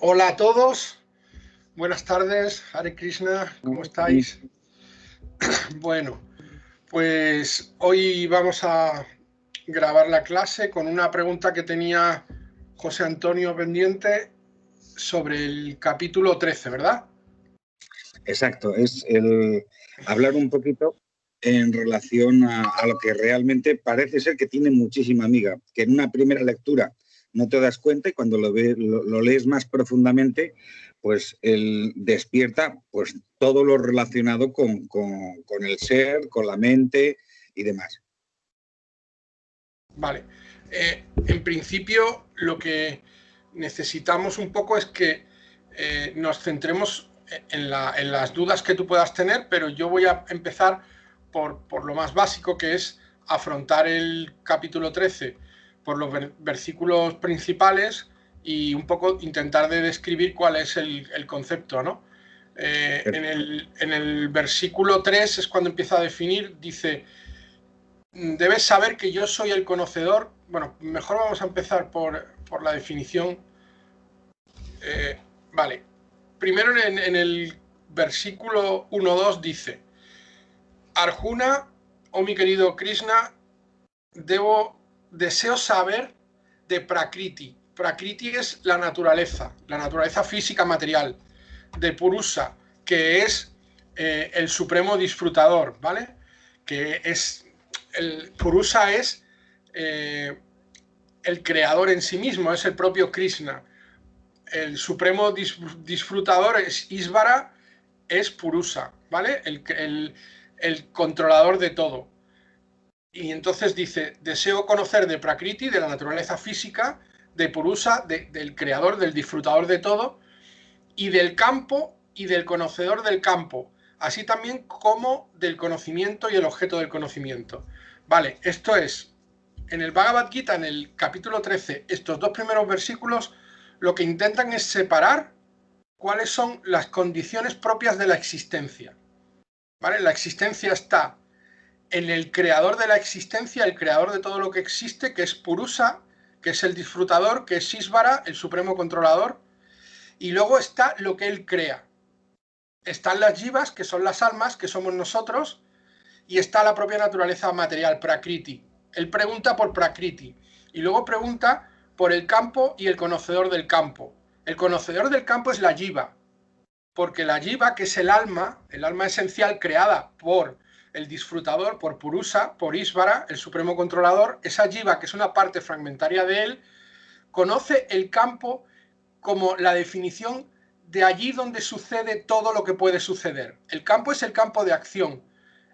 Hola a todos, buenas tardes, Hare Krishna, ¿cómo estáis? Bueno, pues hoy vamos a grabar la clase con una pregunta que tenía José Antonio pendiente sobre el capítulo 13, ¿verdad? Exacto, es el hablar un poquito en relación a lo que realmente parece ser que tiene muchísima miga, que en una primera lectura no te das cuenta y cuando lo lees más profundamente, pues él despierta pues todo lo relacionado con el ser, con la mente y demás. Vale, en principio lo que necesitamos un poco es que nos centremos en las dudas que tú puedas tener, pero yo voy a empezar por lo más básico, que es afrontar el capítulo 13 por los versículos principales y un poco intentar de describir cuál es el concepto, ¿no? En el versículo 3 es cuando empieza a definir, dice: debes saber que yo soy el conocedor. Bueno, mejor vamos a empezar por la definición. Vale. Primero en el versículo 1-2 dice: Arjuna, oh mi querido Krishna, deseo saber de Prakriti. Prakriti es la naturaleza física material. De Purusa, que es el supremo disfrutador, ¿vale? Que es el Purusa es el creador en sí mismo, es el propio Krishna. El supremo disfrutador es Isvara, es Purusa, ¿vale? El controlador de todo. Y entonces dice: deseo conocer de Prakriti, de la naturaleza física, de Purusa, del creador, del disfrutador de todo, y del campo y del conocedor del campo, así también como del conocimiento y el objeto del conocimiento. Vale, esto es, en el Bhagavad Gita, en el capítulo 13, estos dos primeros versículos lo que intentan es separar cuáles son las condiciones propias de la existencia. ¿Vale? La existencia está en el creador de la existencia, el creador de todo lo que existe, que es Purusa, que es el disfrutador, que es Isvara, el supremo controlador, y luego está lo que él crea. Están las jivas, que son las almas, que somos nosotros, y está la propia naturaleza material, Prakriti. Él pregunta por Prakriti, y luego pregunta por el campo y el conocedor del campo. El conocedor del campo es la jiva, porque la jiva, que es el alma esencial creada por el disfrutador, por Purusa, por Isvara, el supremo controlador, esa jiva, que es una parte fragmentaria de él, conoce el campo como la definición de allí donde sucede todo lo que puede suceder. El campo es el campo de acción,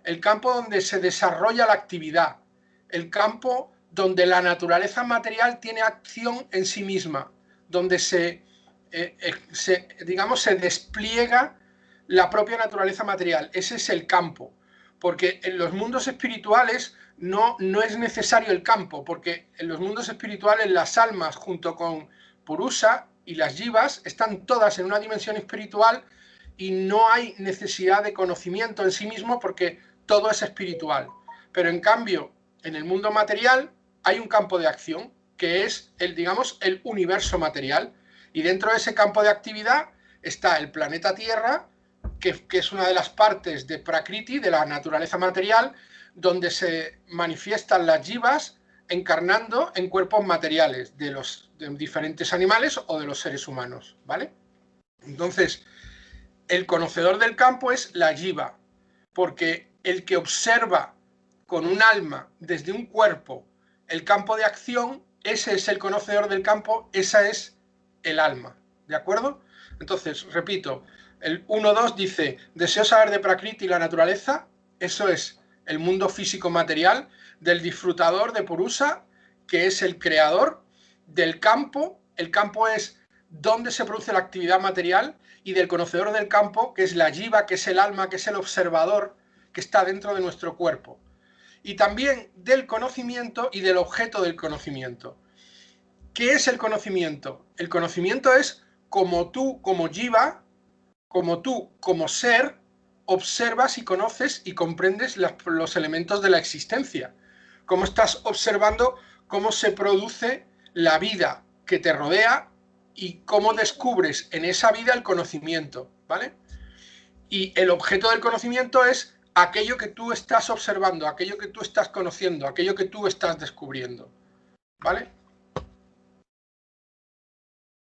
el campo donde se desarrolla la actividad, el campo donde la naturaleza material tiene acción en sí misma, donde se despliega la propia naturaleza material. Ese es el campo, porque en los mundos espirituales no es necesario el campo, porque en los mundos espirituales las almas junto con Purusa y las jivas están todas en una dimensión espiritual y no hay necesidad de conocimiento en sí mismo porque todo es espiritual. Pero en cambio, en el mundo material hay un campo de acción que es el universo material, y dentro de ese campo de actividad está el planeta Tierra, que es una de las partes de Prakriti, de la naturaleza material, donde se manifiestan las jivas encarnando en cuerpos materiales de diferentes animales o de los seres humanos, ¿vale? Entonces, el conocedor del campo es la jiva, porque el que observa con un alma desde un cuerpo el campo de acción, ese es el conocedor del campo, esa es el alma, ¿de acuerdo? Entonces, repito, el 1-2 dice: deseo saber de Prakriti y la naturaleza, eso es el mundo físico material, del disfrutador de Purusa, que es el creador, del campo, el campo es donde se produce la actividad material, y del conocedor del campo, que es la jiva, que es el alma, que es el observador que está dentro de nuestro cuerpo. Y también del conocimiento y del objeto del conocimiento. ¿Qué es el conocimiento? El conocimiento es como tú, como jiva, como tú, como ser, observas y conoces y comprendes los elementos de la existencia. Cómo estás observando cómo se produce la vida que te rodea y cómo descubres en esa vida el conocimiento, ¿vale? Y el objeto del conocimiento es aquello que tú estás observando, aquello que tú estás conociendo, aquello que tú estás descubriendo, ¿vale?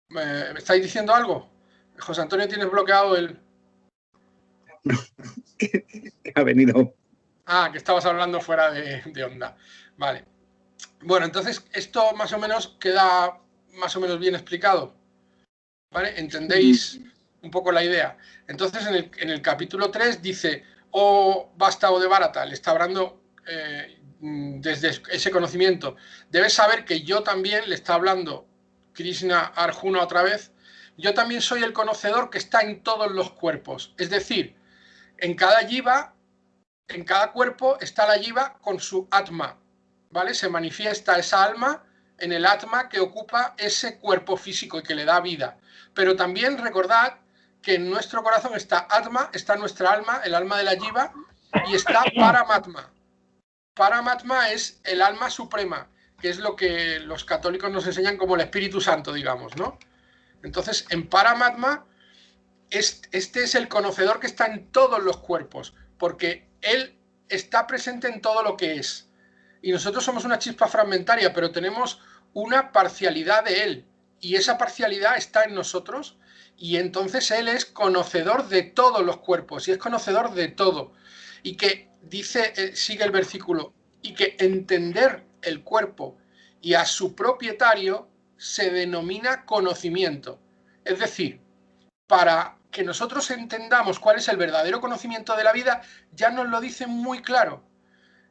¿Me estáis diciendo algo? José Antonio, tienes bloqueado el... Ha venido. Ah, que estabas hablando fuera de onda. Vale. Bueno, entonces esto más o menos queda más o menos bien explicado, ¿vale? ¿Entendéis un poco la idea? Entonces en el capítulo 3 dice, oh vástago de Bharata, le está hablando desde ese conocimiento. Debes saber que yo también, le está hablando Krishna a Arjuna otra vez, yo también soy el conocedor que está en todos los cuerpos. Es decir, en cada jiva, en cada cuerpo está la jiva con su atma, ¿vale? Se manifiesta esa alma en el atma que ocupa ese cuerpo físico y que le da vida. Pero también recordad que en nuestro corazón está atma, está nuestra alma, el alma de la jiva, y está Paramatma. Paramatma es el alma suprema, que es lo que los católicos nos enseñan como el Espíritu Santo, digamos, ¿no? Entonces, en Paramatma, este es el conocedor que está en todos los cuerpos, porque él está presente en todo lo que es. Y nosotros somos una chispa fragmentaria, pero tenemos una parcialidad de él, y esa parcialidad está en nosotros, y entonces él es conocedor de todos los cuerpos, y es conocedor de todo. Y que dice, sigue el versículo, y que entender el cuerpo y a su propietario se denomina conocimiento. Es decir, para que nosotros entendamos cuál es el verdadero conocimiento de la vida, ya nos lo dice muy claro.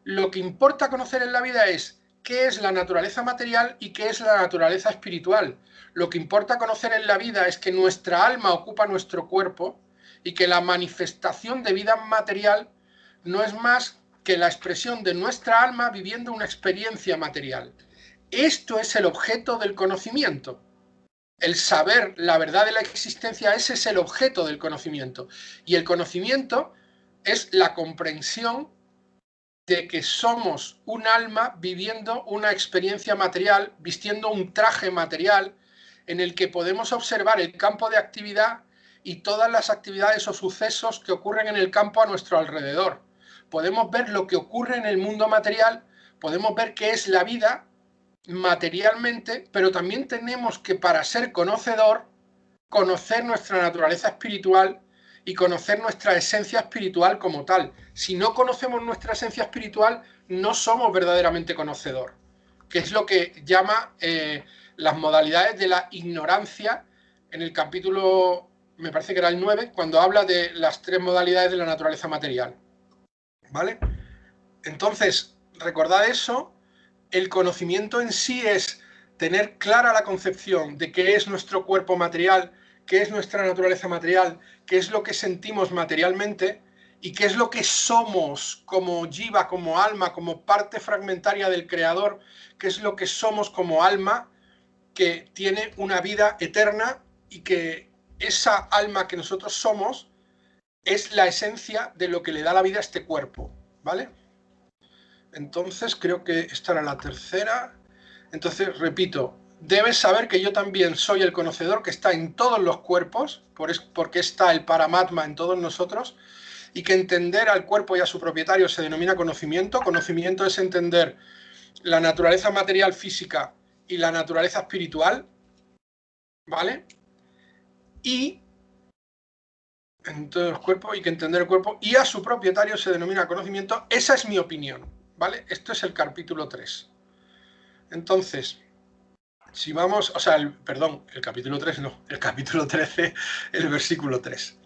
Lo que importa conocer en la vida es qué es la naturaleza material y qué es la naturaleza espiritual. Lo que importa conocer en la vida es que nuestra alma ocupa nuestro cuerpo y que la manifestación de vida material no es más que la expresión de nuestra alma viviendo una experiencia material. Esto es el objeto del conocimiento. El saber la verdad de la existencia, ese es el objeto del conocimiento. Y el conocimiento es la comprensión de que somos un alma viviendo una experiencia material, vistiendo un traje material en el que podemos observar el campo de actividad y todas las actividades o sucesos que ocurren en el campo a nuestro alrededor. Podemos ver lo que ocurre en el mundo material, podemos ver qué es la vida materialmente, pero también tenemos que, para ser conocedor, conocer nuestra naturaleza espiritual y conocer nuestra esencia espiritual como tal. Si no conocemos nuestra esencia espiritual, no somos verdaderamente conocedor, que es lo que llama las modalidades de la ignorancia en el capítulo, me parece que era el 9, cuando habla de las 3 modalidades de la naturaleza material. ¿Vale? Entonces, recordad eso. El conocimiento en sí es tener clara la concepción de qué es nuestro cuerpo material, qué es nuestra naturaleza material, qué es lo que sentimos materialmente y qué es lo que somos como jiva, como alma, como parte fragmentaria del creador, qué es lo que somos como alma que tiene una vida eterna y que esa alma que nosotros somos es la esencia de lo que le da la vida a este cuerpo, ¿vale? Entonces creo que esta era la tercera. Entonces, repito, debes saber que yo también soy el conocedor que está en todos los cuerpos, porque está el Paramatma en todos nosotros, y que entender al cuerpo y a su propietario se denomina conocimiento. Conocimiento es entender la naturaleza material física y la naturaleza espiritual, ¿vale? Y en todos los cuerpos, y que entender el cuerpo y a su propietario se denomina conocimiento. Esa es mi opinión, ¿vale? Esto es el capítulo 3. Entonces, si vamos, o sea, el capítulo 3 no, el capítulo 13, el versículo 3.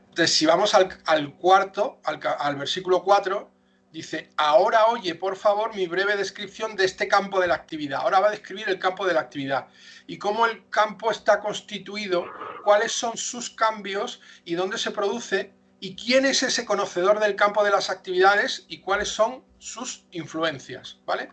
Entonces, si vamos al cuarto, al versículo 4, dice, ahora oye, por favor, mi breve descripción de este campo de la actividad. Ahora va a describir el campo de la actividad y cómo el campo está constituido, cuáles son sus cambios y dónde se produce y quién es ese conocedor del campo de las actividades y cuáles son sus influencias, ¿vale?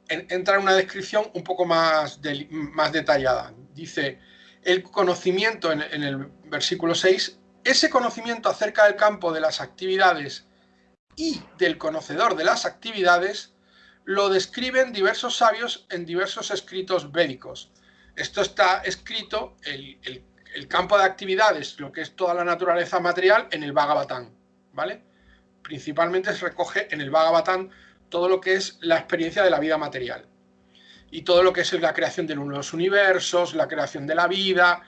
Entra en una descripción un poco más detallada. Dice, el conocimiento en el versículo 6, ese conocimiento acerca del campo de las actividades y del conocedor de las actividades lo describen diversos sabios en diversos escritos védicos. Esto está escrito, el campo de actividades, lo que es toda la naturaleza material, en el Bhagavatam, ¿vale? Principalmente se recoge en el Bhagavatam todo lo que es la experiencia de la vida material y todo lo que es la creación de los universos, la creación de la vida,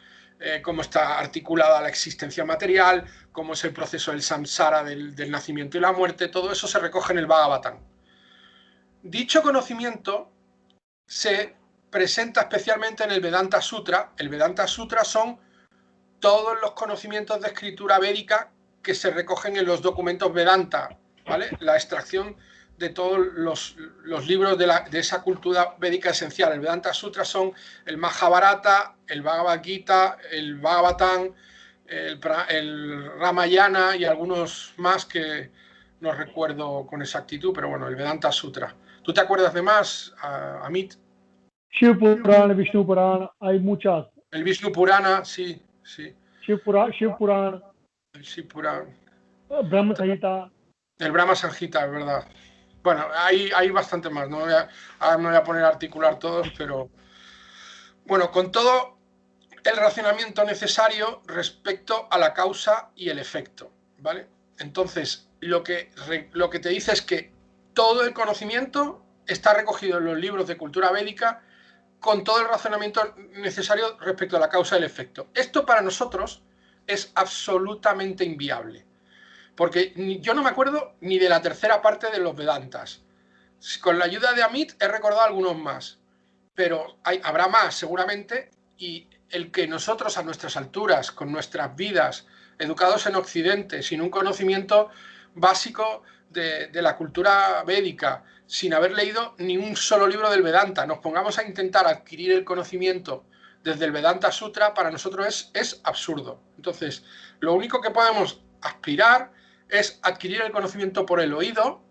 cómo está articulada la existencia material, cómo es el proceso del samsara, del nacimiento y la muerte, todo eso se recoge en el Bhagavatam. Dicho conocimiento se presenta especialmente en el Vedanta Sutra. El Vedanta Sutra son todos los conocimientos de escritura védica que se recogen en los documentos Vedanta, ¿vale? La extracción de todos los libros de esa cultura védica esencial. El Vedanta Sutra son el Mahabharata, el Bhagavad Gita, el Bhagavatam, el Ramayana y algunos más que no recuerdo con exactitud, pero bueno, el Vedanta Sutra. ¿Tú te acuerdas de más, Amit? Shiv Purana, Vishnu Purana, hay muchas. El Vishnu Purana, sí, sí. Shiv Purana, El Shiv Purana. Brahma Samhita. El Brahma Samhita, es verdad. Bueno, hay bastante más, no ahora me voy a poner a articular todos, pero bueno, con todo el racionamiento necesario respecto a la causa y el efecto, ¿vale? Entonces, lo que te dice es que todo el conocimiento está recogido en los libros de cultura védica con todo el razonamiento necesario respecto a la causa y el efecto. Esto para nosotros es absolutamente inviable, porque yo no me acuerdo ni de la tercera parte de los Vedantas. Con la ayuda de Amit he recordado algunos más, pero habrá más seguramente, y el que nosotros a nuestras alturas, con nuestras vidas, educados en Occidente, sin un conocimiento básico de la cultura védica, sin haber leído ni un solo libro del Vedanta, nos pongamos a intentar adquirir el conocimiento desde el Vedanta Sutra, para nosotros es absurdo. Entonces, lo único que podemos aspirar es adquirir el conocimiento por el oído,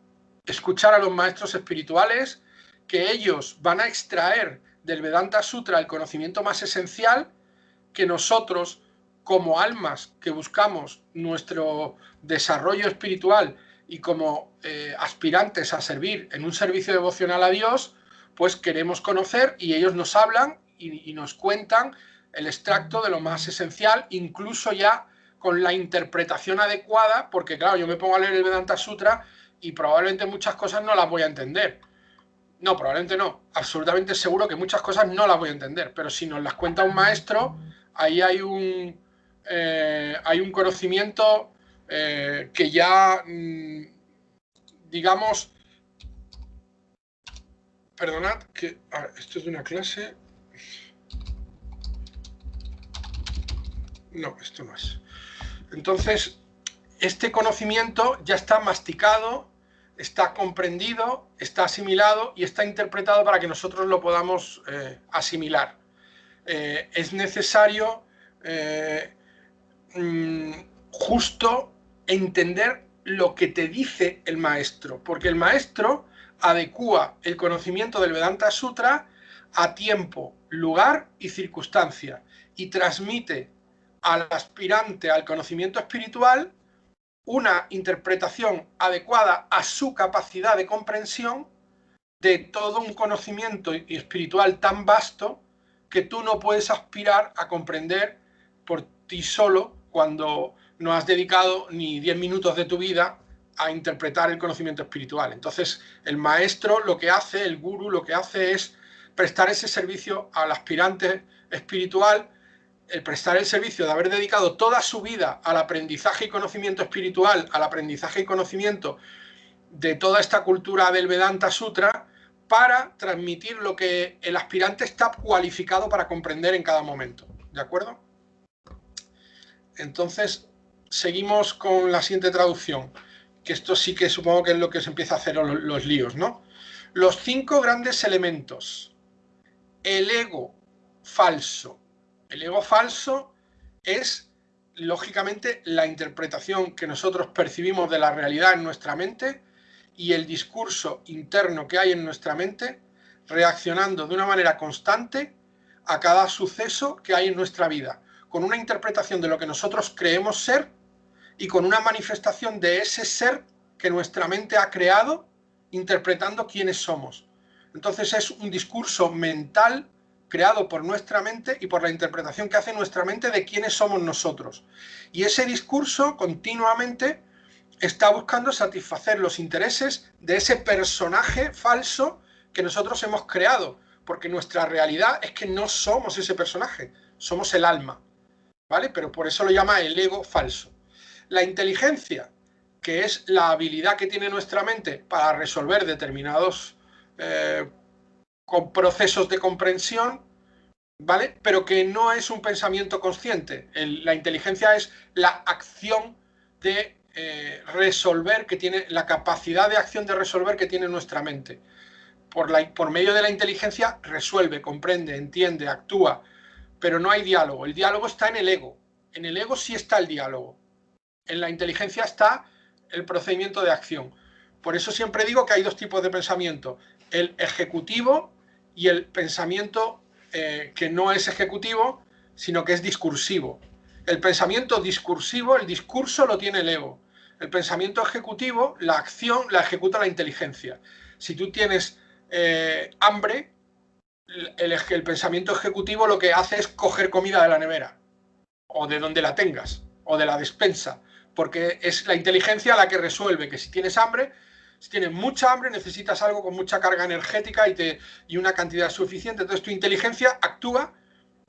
escuchar a los maestros espirituales, que ellos van a extraer del Vedanta Sutra el conocimiento más esencial, que nosotros, como almas que buscamos nuestro desarrollo espiritual y como aspirantes a servir en un servicio devocional a Dios, pues queremos conocer, y ellos nos hablan y nos cuentan el extracto de lo más esencial, incluso ya con la interpretación adecuada, porque claro, yo me pongo a leer el Vedanta Sutra y probablemente muchas cosas no las voy a entender. No, probablemente no. Absolutamente seguro que muchas cosas no las voy a entender, pero si nos las cuenta un maestro, ahí hay un conocimiento que ya, digamos, perdonad, que esto es de una clase. No, esto no es. Entonces, este conocimiento ya está masticado, está comprendido, está asimilado y está interpretado para que nosotros lo podamos asimilar. Es necesario justo entender lo que te dice el maestro, porque el maestro adecúa el conocimiento del Vedanta Sutra a tiempo, lugar y circunstancia, y transmite al aspirante al conocimiento espiritual una interpretación adecuada a su capacidad de comprensión de todo un conocimiento espiritual tan vasto que tú no puedes aspirar a comprender por ti solo cuando no has dedicado ni 10 minutos de tu vida a interpretar el conocimiento espiritual. Entonces, el maestro lo que hace, el gurú lo que hace es prestar ese servicio al aspirante espiritual, el prestar el servicio de haber dedicado toda su vida al aprendizaje y conocimiento espiritual, al aprendizaje y conocimiento de toda esta cultura del Vedanta Sutra, para transmitir lo que el aspirante está cualificado para comprender en cada momento. ¿De acuerdo? Entonces, seguimos con la siguiente traducción, que esto sí que supongo que es lo que se empieza a hacer los líos, ¿no? Los 5 grandes elementos. El ego falso. El ego falso es, lógicamente, la interpretación que nosotros percibimos de la realidad en nuestra mente y el discurso interno que hay en nuestra mente, reaccionando de una manera constante a cada suceso que hay en nuestra vida, con una interpretación de lo que nosotros creemos ser y con una manifestación de ese ser que nuestra mente ha creado, interpretando quiénes somos. Entonces es un discurso mental creado por nuestra mente y por la interpretación que hace nuestra mente de quiénes somos nosotros. Y ese discurso continuamente está buscando satisfacer los intereses de ese personaje falso que nosotros hemos creado, porque nuestra realidad es que no somos ese personaje, somos el alma, ¿vale? Pero por eso lo llama el ego falso. La inteligencia, que es la habilidad que tiene nuestra mente para resolver determinados con procesos de comprensión, ¿vale? Pero que no es un pensamiento consciente. La inteligencia es la acción de resolver que tiene, la capacidad de acción de resolver que tiene nuestra mente. Por medio de la inteligencia resuelve, comprende, entiende, actúa, pero no hay diálogo. El diálogo está en el ego. En el ego sí está el diálogo. En la inteligencia está el procedimiento de acción. Por eso siempre digo que hay dos tipos de pensamiento: el ejecutivo y el pensamiento que no es ejecutivo, sino que es discursivo. El pensamiento discursivo, el discurso lo tiene el ego. El pensamiento ejecutivo, la acción la ejecuta la inteligencia. Si tú tienes hambre, el pensamiento ejecutivo lo que hace es coger comida de la nevera, o de donde la tengas, o de la despensa, porque es la inteligencia la que resuelve que si tienes hambre, si tienes mucha hambre, necesitas algo con mucha carga energética y una cantidad suficiente. Entonces tu inteligencia actúa,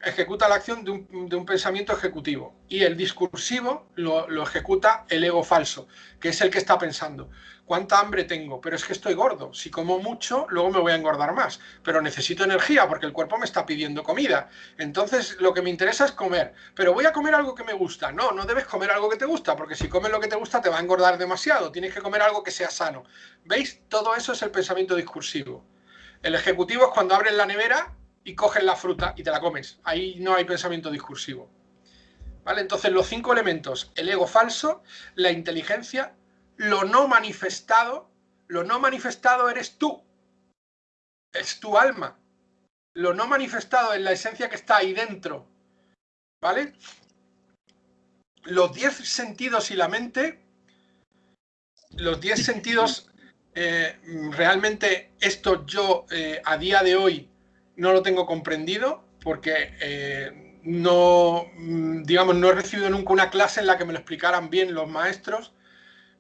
ejecuta la acción de un pensamiento ejecutivo. Y el discursivo lo ejecuta el ego falso, que es el que está pensando: ¿cuánta hambre tengo? Pero es que estoy gordo. Si como mucho, luego me voy a engordar más. Pero necesito energía porque el cuerpo me está pidiendo comida. Entonces lo que me interesa es comer. Pero voy a comer algo que me gusta. No, no debes comer algo que te gusta, porque si comes lo que te gusta te va a engordar demasiado. Tienes que comer algo que sea sano. ¿Veis? Todo eso es el pensamiento discursivo. El ejecutivo es cuando abres la nevera y coges la fruta y te la comes. Ahí no hay pensamiento discursivo, ¿vale? Entonces los 5 elementos: el ego falso, la inteligencia, lo no manifestado eres tú, es tu alma. Lo no manifestado es la esencia que está ahí dentro, ¿vale? Los 10 sentidos y la mente, los 10 sentidos, realmente esto yo a día de hoy no lo tengo comprendido, porque no, digamos, no he recibido nunca una clase en la que me lo explicaran bien los maestros,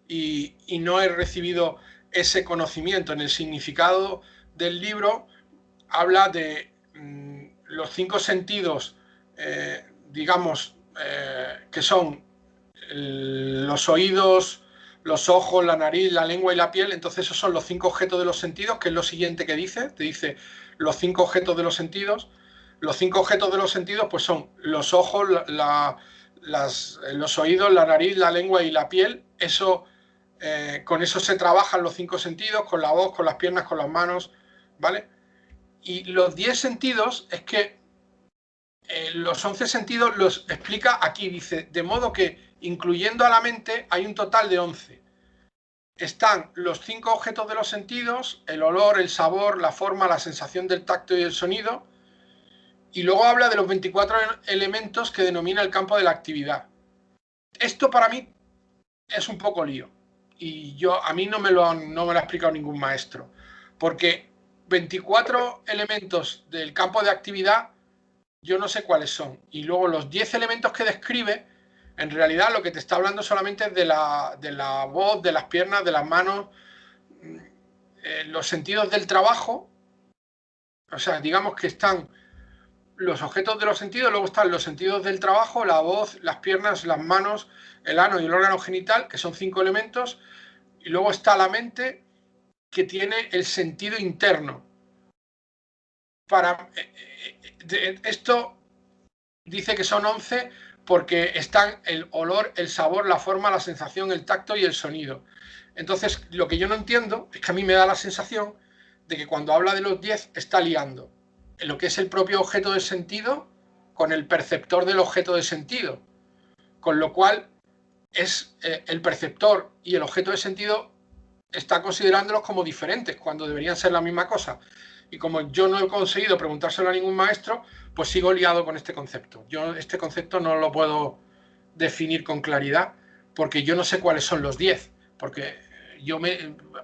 y no he recibido ese conocimiento. En el significado del libro habla de los 5 sentidos, digamos, que son los oídos, los ojos, la nariz, la lengua y la piel. Entonces esos son los 5 objetos de los sentidos, que es lo siguiente que dice. Te dice los 5 objetos de los sentidos. Los 5 objetos de los sentidos pues son los ojos, los oídos, la nariz, la lengua y la piel. Eso, con eso se trabajan los 5 sentidos: con la voz, con las piernas, con las manos, ¿vale? Y los 10 sentidos es que los 11 sentidos los explica aquí. Dice: de modo que, incluyendo a la mente, hay un total de 11. Están los 5 objetos de los sentidos: el olor, el sabor, la forma, la sensación del tacto y el sonido. Y luego habla de los 24 elementos que denomina el campo de la actividad. Esto para mí es un poco lío. Y a mí no me lo ha explicado ningún maestro. Porque 24 elementos del campo de actividad yo no sé cuáles son. Y luego los 10 elementos que describe, en realidad lo que te está hablando solamente es de la voz, de las piernas, de las manos, los sentidos del trabajo. O sea, digamos que están los objetos de los sentidos, luego están los sentidos del trabajo, la voz, las piernas, las manos, el ano y el órgano genital, que son 5 elementos. Y luego está la mente, que tiene el sentido interno. Esto dice que son 11 porque están el olor, el sabor, la forma, la sensación, el tacto y el sonido. Entonces, lo que yo no entiendo es que a mí me da la sensación de que cuando habla de los 10 está liando en lo que es el propio objeto de sentido con el perceptor del objeto de sentido. Con lo cual, es el perceptor y el objeto de sentido está considerándolos como diferentes cuando deberían ser la misma cosa. Y como yo no he conseguido preguntárselo a ningún maestro, pues sigo liado con este concepto. Yo este concepto no lo puedo definir con claridad, porque yo no sé cuáles son los 10, porque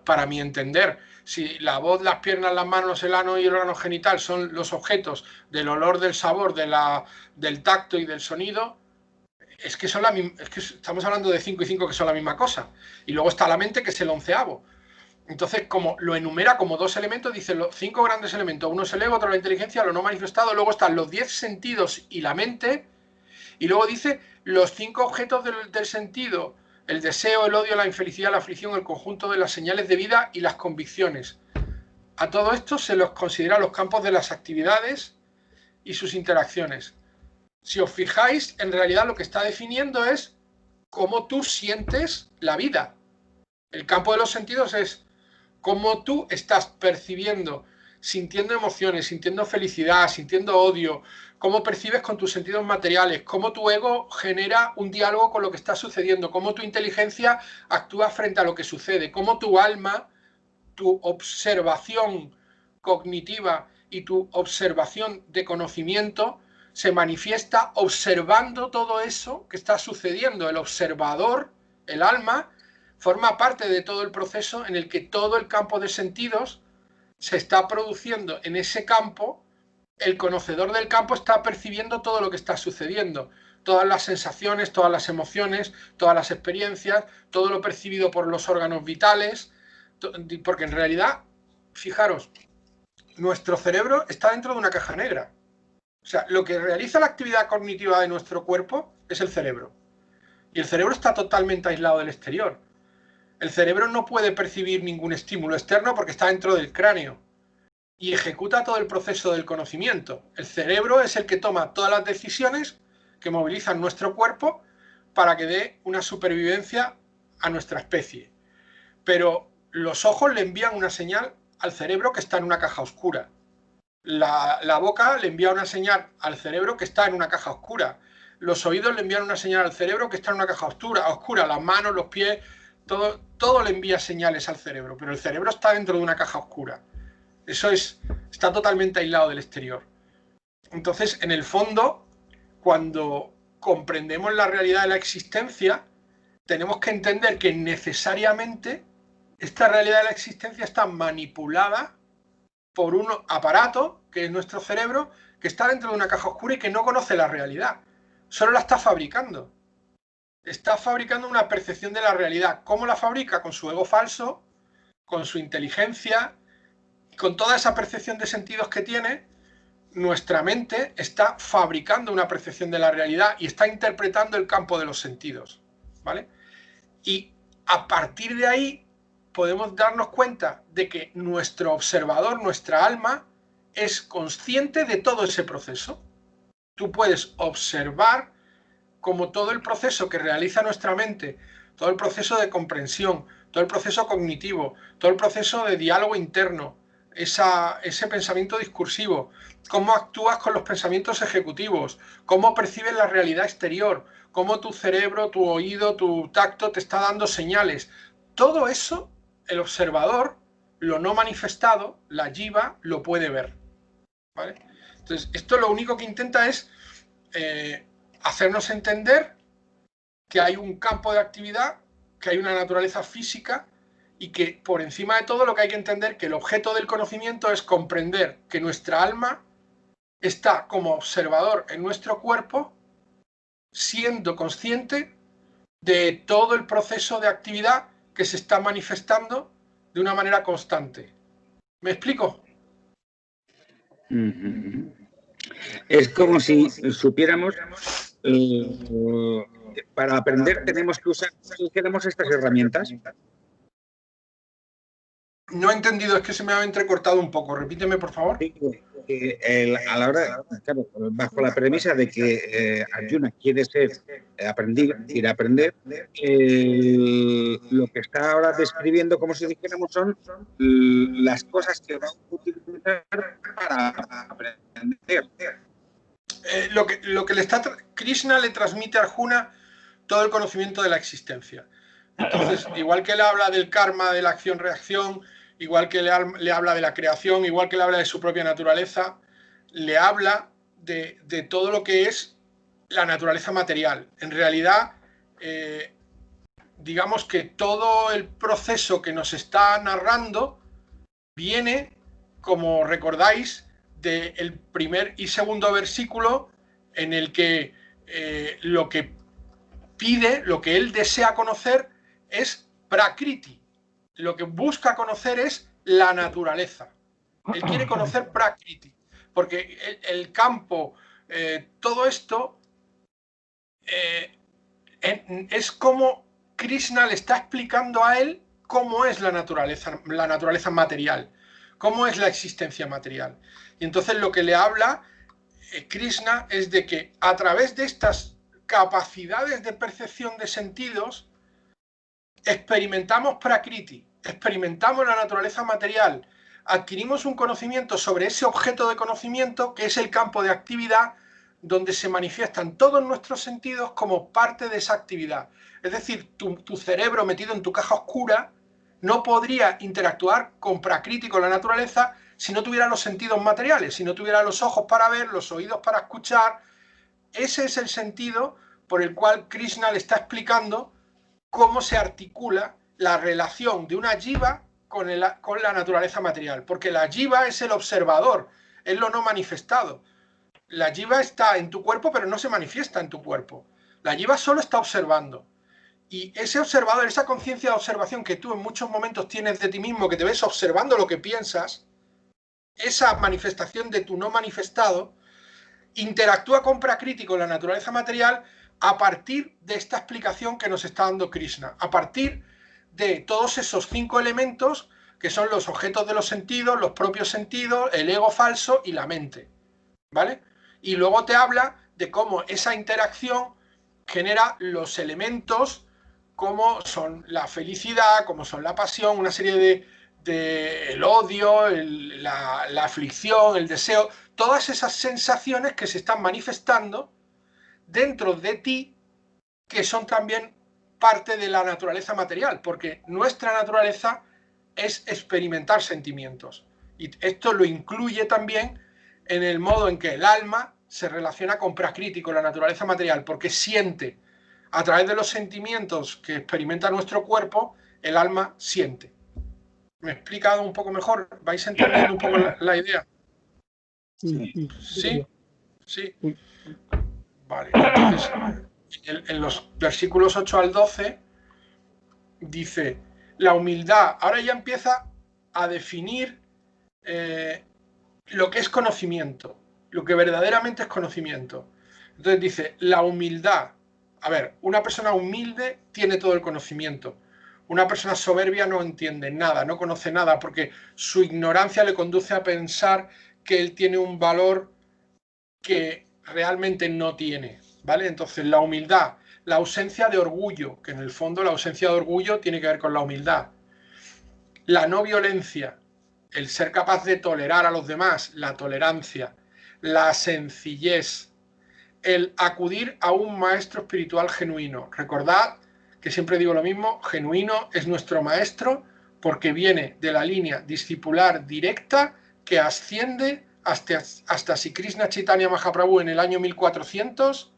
para mi entender, si la voz, las piernas, las manos, el ano y el órgano genital son los objetos del olor, del sabor, del tacto y del sonido, es que estamos hablando de 5 y 5 que son la misma cosa. Y luego está la mente, que es el 11º. Entonces, como lo enumera como 2 elementos, dice los 5 grandes elementos. Uno es el ego, otro la inteligencia, lo no manifestado. Luego están los 10 sentidos y la mente. Y luego dice los 5 objetos del sentido: el deseo, el odio, la infelicidad, la aflicción, el conjunto de las señales de vida y las convicciones. A todo esto se los considera los campos de las actividades y sus interacciones. Si os fijáis, en realidad lo que está definiendo es cómo tú sientes la vida. El campo de los sentidos es cómo tú estás percibiendo, sintiendo emociones, sintiendo felicidad, sintiendo odio, cómo percibes con tus sentidos materiales, cómo tu ego genera un diálogo con lo que está sucediendo, cómo tu inteligencia actúa frente a lo que sucede, cómo tu alma, tu observación cognitiva y tu observación de conocimiento se manifiesta observando todo eso que está sucediendo. El observador, el alma, forma parte de todo el proceso en el que todo el campo de sentidos se está produciendo. En ese campo, el conocedor del campo está percibiendo todo lo que está sucediendo, todas las sensaciones, todas las emociones, todas las experiencias, todo lo percibido por los órganos vitales, porque en realidad, fijaros, nuestro cerebro está dentro de una caja negra. O sea, lo que realiza la actividad cognitiva de nuestro cuerpo es el cerebro. Y el cerebro está totalmente aislado del exterior. El cerebro no puede percibir ningún estímulo externo porque está dentro del cráneo y ejecuta todo el proceso del conocimiento. El cerebro es el que toma todas las decisiones que movilizan nuestro cuerpo para que dé una supervivencia a nuestra especie. Pero los ojos le envían una señal al cerebro que está en una caja oscura. La boca le envía una señal al cerebro que está en una caja oscura. Los oídos le envían una señal al cerebro que está en una caja oscura. Las manos, los pies, todo le envía señales al cerebro, pero el cerebro está dentro de una caja oscura. Está totalmente aislado del exterior. Entonces, en el fondo, cuando comprendemos la realidad de la existencia, tenemos que entender que necesariamente esta realidad de la existencia está manipulada por un aparato, que es nuestro cerebro, que está dentro de una caja oscura y que no conoce la realidad. Solo la está fabricando. Está fabricando una percepción de la realidad. ¿Cómo la fabrica? Con su ego falso, con su inteligencia, con toda esa percepción de sentidos que tiene. Nuestra mente está fabricando una percepción de la realidad y está interpretando el campo de los sentidos, ¿vale? Y a partir de ahí podemos darnos cuenta de que nuestro observador, nuestra alma, es consciente de todo ese proceso. Tú puedes observar cómo todo el proceso que realiza nuestra mente, todo el proceso de comprensión, todo el proceso cognitivo, todo el proceso de diálogo interno, ese pensamiento discursivo, cómo actúas con los pensamientos ejecutivos, cómo percibes la realidad exterior, cómo tu cerebro, tu oído, tu tacto te está dando señales. Todo eso, el observador, lo no manifestado, la jiva, lo puede ver, ¿vale? Entonces, esto lo único que intenta es hacernos entender que hay un campo de actividad, que hay una naturaleza física y que por encima de todo lo que hay que entender que el objeto del conocimiento es comprender que nuestra alma está como observador en nuestro cuerpo, siendo consciente de todo el proceso de actividad que se está manifestando de una manera constante. ¿Me explico? Es como si supiéramos, para aprender tenemos que usar, dijéramos, estas herramientas. No he entendido, es que se me ha entrecortado un poco. Repíteme, por favor. A la hora, claro, bajo la premisa de que Arjuna quiere quiere aprender, lo que está ahora describiendo, como si dijéramos, son las cosas que va a utilizar para aprender. Krishna le transmite a Arjuna todo el conocimiento de la existencia. Entonces, igual que le habla del karma, de la acción-reacción, igual que le habla de la creación, igual que le habla de su propia naturaleza, le habla de todo lo que es la naturaleza material. En realidad, digamos que todo el proceso que nos está narrando viene, como recordáis, del primer y segundo versículo, en el que lo que pide, lo que él desea conocer es Prakriti. Lo que busca conocer es la naturaleza. Él quiere conocer Prakriti, porque el campo, todo esto es como Krishna le está explicando a él cómo es la naturaleza material, cómo es la existencia material. Y entonces lo que le habla Krishna es de que a través de estas capacidades de percepción de sentidos experimentamos Prakriti, experimentamos la naturaleza material, adquirimos un conocimiento sobre ese objeto de conocimiento que es el campo de actividad donde se manifiestan todos nuestros sentidos como parte de esa actividad. Es decir, tu cerebro metido en tu caja oscura no podría interactuar con Prakriti, con la naturaleza, si no tuviera los sentidos materiales, si no tuviera los ojos para ver, los oídos para escuchar. Ese es el sentido por el cual Krishna le está explicando cómo se articula la relación de una jiva con la naturaleza material, porque la jiva es el observador, es lo no manifestado. La jiva está en tu cuerpo, pero no se manifiesta en tu cuerpo. La jiva solo está observando. Y ese observador, esa conciencia de observación que tú en muchos momentos tienes de ti mismo, que te ves observando lo que piensas, esa manifestación de tu no manifestado, interactúa con Prakriti, con la naturaleza material, a partir de esta explicación que nos está dando Krishna, a partir de todos esos 5 elementos que son los objetos de los sentidos, los propios sentidos, el ego falso y la mente, ¿vale? Y luego te habla de cómo esa interacción genera los elementos como son la felicidad, como son la pasión, una serie de el odio, la aflicción, el deseo, todas esas sensaciones que se están manifestando dentro de ti, que son también parte de la naturaleza material, porque nuestra naturaleza es experimentar sentimientos. Y esto lo incluye también en el modo en que el alma se relaciona con Prakriti, con la naturaleza material, porque siente. A través de los sentimientos que experimenta nuestro cuerpo, el alma siente. ¿Me he explicado un poco mejor? ¿Vais entendiendo un poco la idea? ¿Sí? Sí. Vale, entonces en los versículos 8 al 12 dice, la humildad, ahora ya empieza a definir lo que es conocimiento, lo que verdaderamente es conocimiento. Entonces dice, la humildad, a ver, una persona humilde tiene todo el conocimiento. Una persona soberbia no entiende nada, no conoce nada, porque su ignorancia le conduce a pensar que él tiene un valor que realmente no tiene, ¿vale? Entonces la humildad, la ausencia de orgullo, que en el fondo la ausencia de orgullo tiene que ver con la humildad. La no violencia, el ser capaz de tolerar a los demás, la tolerancia, la sencillez, el acudir a un maestro espiritual genuino. Recordad que siempre digo lo mismo, genuino es nuestro maestro porque viene de la línea discipular directa que asciende hasta Sri Krishna Chaitanya Mahaprabhu en el año 1400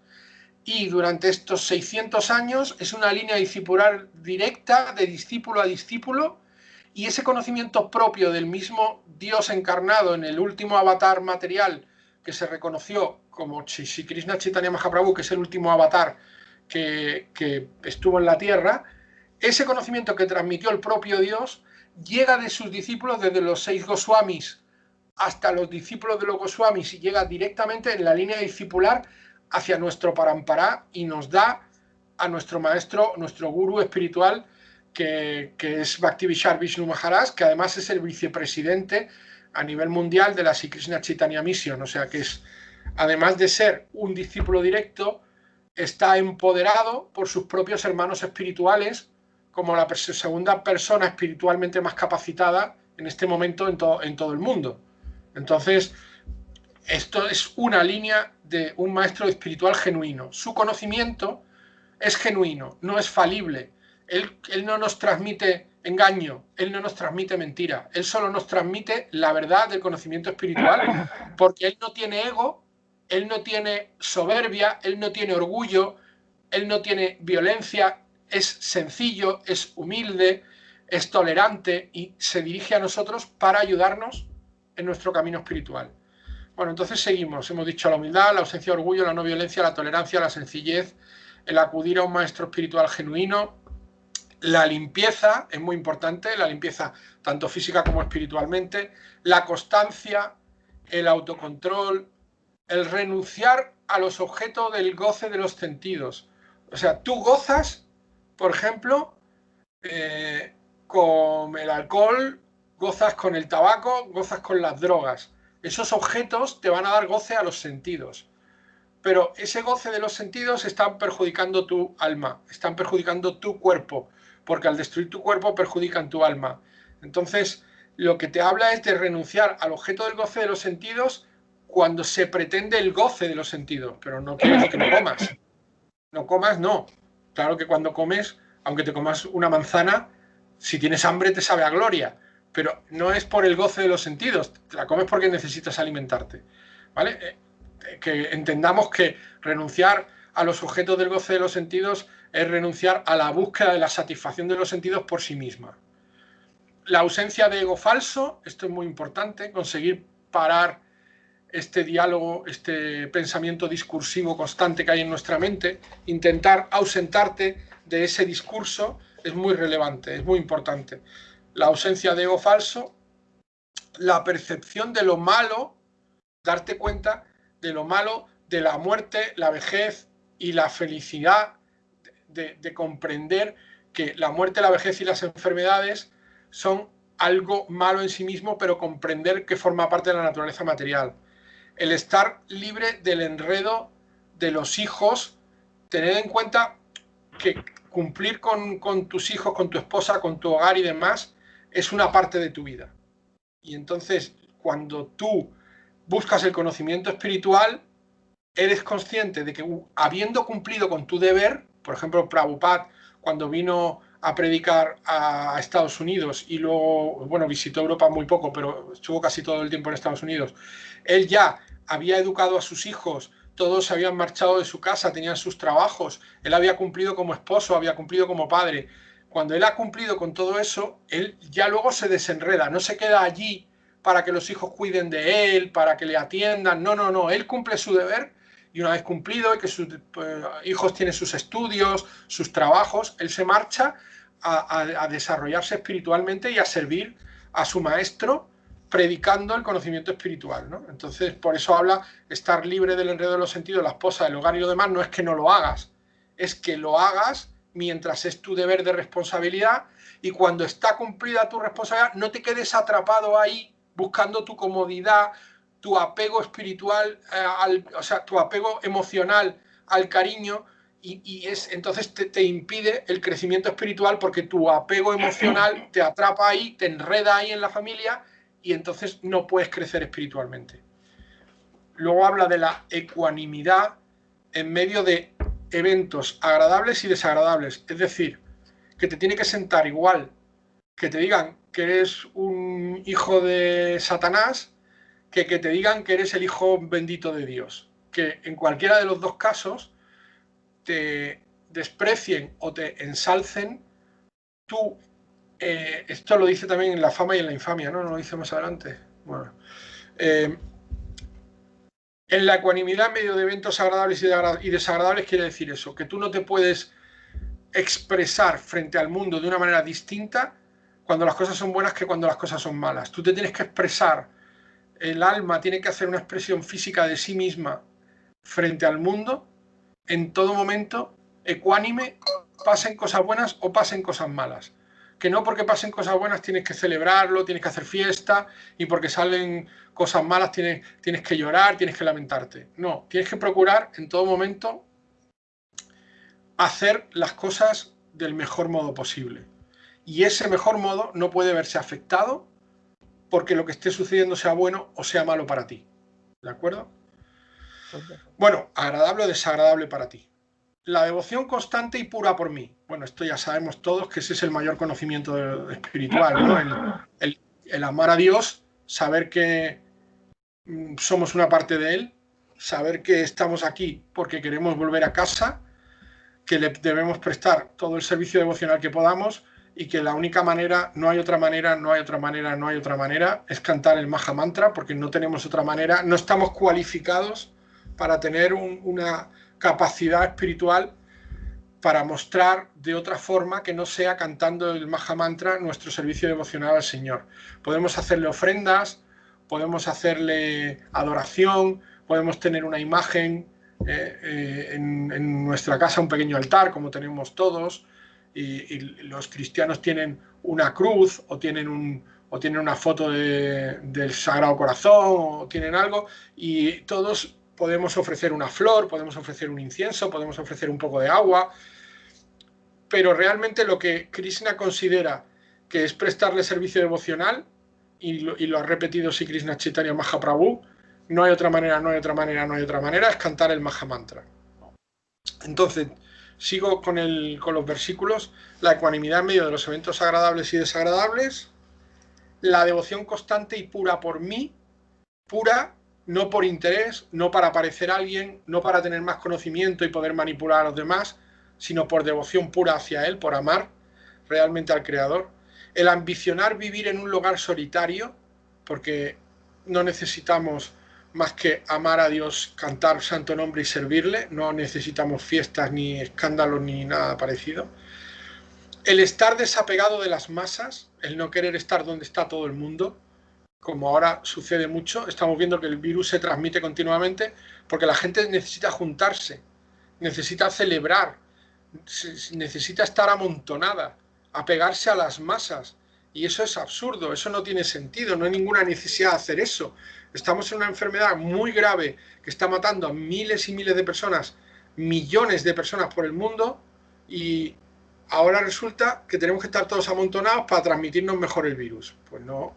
y durante estos 600 años es una línea discipular directa de discípulo a discípulo y ese conocimiento propio del mismo Dios encarnado en el último avatar material que se reconoció como Sri Krishna Chaitanya Mahaprabhu, que es el último avatar que estuvo en la tierra, ese conocimiento que transmitió el propio Dios llega de sus discípulos desde los 6 Goswamis hasta los discípulos de los Goswamis y llega directamente en la línea discipular hacia nuestro Parampara y nos da a nuestro maestro, nuestro gurú espiritual, que es Bhaktivinoda Vishnu Maharaj, que además es el vicepresidente a nivel mundial de la Sri Krishna Chaitanya Mission, o sea que es, además de ser un discípulo directo, está empoderado por sus propios hermanos espirituales como la segunda persona espiritualmente más capacitada en este momento en todo el mundo. Entonces, esto es una línea de un maestro espiritual genuino. Su conocimiento es genuino, no es falible. Él no nos transmite engaño, él no nos transmite mentira, él solo nos transmite la verdad del conocimiento espiritual, porque él no tiene ego, él no tiene soberbia, él no tiene orgullo, él no tiene violencia, es sencillo, es humilde, es tolerante y se dirige a nosotros para ayudarnos en nuestro camino espiritual. Bueno, entonces seguimos. Hemos dicho la humildad, la ausencia de orgullo, la no violencia, la tolerancia, la sencillez, el acudir a un maestro espiritual genuino, la limpieza, es muy importante, la limpieza tanto física como espiritualmente, la constancia, el autocontrol, el renunciar a los objetos del goce de los sentidos. O sea, tú gozas, por ejemplo, con el alcohol, gozas con el tabaco, gozas con las drogas. Esos objetos te van a dar goce a los sentidos. Pero ese goce de los sentidos están perjudicando tu alma, están perjudicando tu cuerpo, porque al destruir tu cuerpo perjudican tu alma. Entonces, lo que te habla es de renunciar al objeto del goce de los sentidos cuando se pretende el goce de los sentidos, pero no quiere decir que no comas. No comas, no. Claro que cuando comes, aunque te comas una manzana, si tienes hambre te sabe a gloria, pero no es por el goce de los sentidos, te la comes porque necesitas alimentarte, ¿vale? Que entendamos que renunciar a los objetos del goce de los sentidos es renunciar a la búsqueda de la satisfacción de los sentidos por sí misma. La ausencia de ego falso, esto es muy importante, conseguir parar este diálogo, este pensamiento discursivo constante que hay en nuestra mente, intentar ausentarte de ese discurso es muy relevante, es muy importante. La ausencia de ego falso, la percepción de lo malo, darte cuenta de lo malo, de la muerte, la vejez y la felicidad, de comprender que la muerte, la vejez y las enfermedades son algo malo en sí mismo, pero comprender que forma parte de la naturaleza material. El estar libre del enredo de los hijos, tener en cuenta que cumplir con tus hijos, con tu esposa, con tu hogar y demás, es una parte de tu vida. Y entonces, cuando tú buscas el conocimiento espiritual, eres consciente de que habiendo cumplido con tu deber, por ejemplo, Prabhupada, cuando vino a predicar a Estados Unidos y luego, bueno, visitó Europa muy poco, pero estuvo casi todo el tiempo en Estados Unidos, él ya había educado a sus hijos, todos se habían marchado de su casa, tenían sus trabajos, él había cumplido como esposo, había cumplido como padre. Cuando él ha cumplido con todo eso, él ya luego se desenreda, no se queda allí para que los hijos cuiden de él, para que le atiendan, no, no, no, él cumple su deber y una vez cumplido y que sus hijos tienen sus estudios, sus trabajos, él se marcha a desarrollarse espiritualmente y a servir a su maestro predicando el conocimiento espiritual, ¿no? Entonces, por eso habla estar libre del enredo de los sentidos, la esposa, el hogar y lo demás, no es que no lo hagas, es que lo hagas mientras es tu deber de responsabilidad y cuando está cumplida tu responsabilidad, no te quedes atrapado ahí buscando tu comodidad, tu apego espiritual, o sea, tu apego emocional al cariño y entonces te impide el crecimiento espiritual porque tu apego emocional te atrapa ahí, te enreda ahí en la familia y entonces no puedes crecer espiritualmente. Luego habla de la ecuanimidad en medio de eventos agradables y desagradables, es decir, que te tiene que sentar igual que te digan que eres un hijo de Satanás que te digan que eres el hijo bendito de Dios, que en cualquiera de los dos casos te desprecien o te ensalcen, tú, esto lo dice también en La fama y en la infamia, ¿no? Lo dice más adelante. Bueno, en la ecuanimidad en medio de eventos agradables y desagradables quiere decir eso, que tú no te puedes expresar frente al mundo de una manera distinta cuando las cosas son buenas que cuando las cosas son malas. Tú te tienes que expresar, el alma tiene que hacer una expresión física de sí misma frente al mundo en todo momento, ecuánime, pasen cosas buenas o pasen cosas malas. Que no porque pasen cosas buenas tienes que celebrarlo, tienes que hacer fiesta, y porque salen cosas malas tienes que llorar, tienes que lamentarte. No, tienes que procurar en todo momento hacer las cosas del mejor modo posible. Y ese mejor modo no puede verse afectado porque lo que esté sucediendo sea bueno o sea malo para ti. ¿De acuerdo? Bueno, agradable o desagradable para ti. La devoción constante y pura por mí. Bueno, esto ya sabemos todos que ese es el mayor conocimiento espiritual, ¿no? El amar a Dios, saber que somos una parte de Él, saber que estamos aquí porque queremos volver a casa, que le debemos prestar todo el servicio devocional que podamos y que la única manera, no hay otra manera, no hay otra manera, no hay otra manera, es cantar el Maha Mantra, porque no tenemos otra manera, no estamos cualificados para tener una capacidad espiritual para mostrar de otra forma que no sea cantando el Maha Mantra nuestro servicio devocional al Señor. Podemos hacerle ofrendas, podemos hacerle adoración, podemos tener una imagen en nuestra casa, un pequeño altar, como tenemos todos, y los cristianos tienen una cruz o tienen una foto del Sagrado Corazón o tienen algo, y todos podemos ofrecer una flor, podemos ofrecer un incienso, podemos ofrecer un poco de agua, pero realmente lo que Krishna considera que es prestarle servicio devocional, y lo ha repetido Sri Krishna Chaitanya Mahaprabhu, no hay otra manera, no hay otra manera, no hay otra manera, es cantar el Maha Mantra. Entonces, sigo con los versículos. La ecuanimidad en medio de los eventos agradables y desagradables, la devoción constante y pura por mí, pura no por interés, no para parecer a alguien, no para tener más conocimiento y poder manipular a los demás, sino por devoción pura hacia Él, por amar realmente al Creador. El ambicionar vivir en un lugar solitario, porque no necesitamos más que amar a Dios, cantar santo nombre y servirle, no necesitamos fiestas ni escándalos ni nada parecido. El estar desapegado de las masas, el no querer estar donde está todo el mundo, como ahora sucede mucho. Estamos viendo que el virus se transmite continuamente porque la gente necesita juntarse, necesita celebrar, necesita estar amontonada, apegarse a las masas, y eso es absurdo, eso no tiene sentido, no hay ninguna necesidad de hacer eso. Estamos en una enfermedad muy grave que está matando a miles y miles de personas, millones de personas por el mundo, y ahora resulta que tenemos que estar todos amontonados para transmitirnos mejor el virus. Pues no.